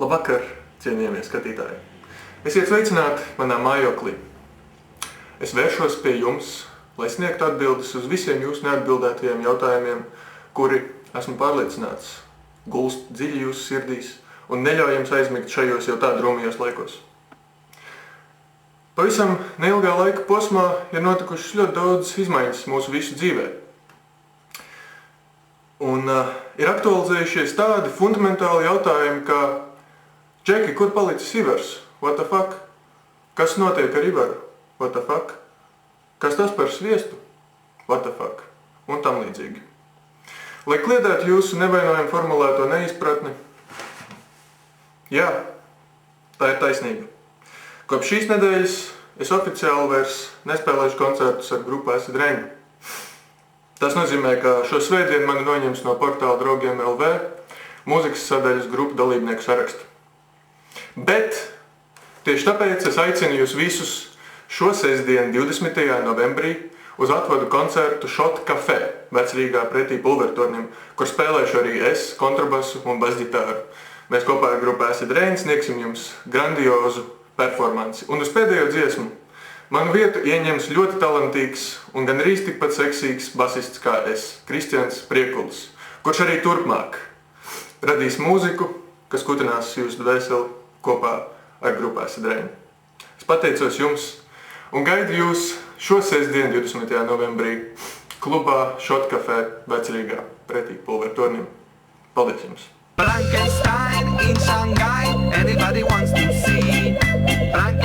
Labvakar, cienījamie skatītāji! Esiet sveicināti manā mājoklī. Es vēršos pie jums, lai sniegtu atbildes uz visiem jūsu neatbildētajiem jautājumiem, kuri, esmu pārliecināts, gulst dziļi jūsu sirdīs un neļauj jums aizmigt šajos jau tā drūmajos laikos. Pavisam neilgā laika posmā ir notikušas ļoti daudz izmaiņas mūsu visu dzīvē. Un ir aktualizējušies tādi fundamentāli jautājumi, kā Džeki, kur palicis Ivars? What the fuck? Kas notiek ar Ivaru? What the fuck? Kas tas par sviestu? What the fuck? Un tam līdzīgi. Lai kliedētu jūsu nevainojami formulēto neizpratni, jā, tā ir taisnība. Kopš šīs nedēļas es oficiāli vairs nespēlēšu koncertus ar grupu Acid Rain. Tas nozīmē, ka šo svētdienu mani noņems no portāla Draugiem LV mūzikas sadaļas grupu dalībnieku sarakstu. Bet tieši tāpēc es aicinu jūs visus šo sestdienu 20. novembrī uz atvadu koncertu Shot Café Vecrīgā pretī Pulvertornim, kur spēlēšu arī es, kontrabasu un basģitāru. Mēs kopā ar grupu Acid Rain sniegsim jums grandiozu performanci. Un uz pēdējo dziesmu manu vietu ieņems ļoti talantīgs un gandrīz tikpat seksīgs basists kā es, Kristians Priekulis, kurš arī turpmāk radīs mūziku, kas kutinās jūsu dvēseli kopā ar grupu Acid Rain. Es pateicos jums un gaidu jūs šo sestdienu 20. novembrī klubā Shot Café Vecrīgā pretī Pulvertornim. Paldies jums! Frankenstein in Shanghai, anybody wants to see Frankenstein.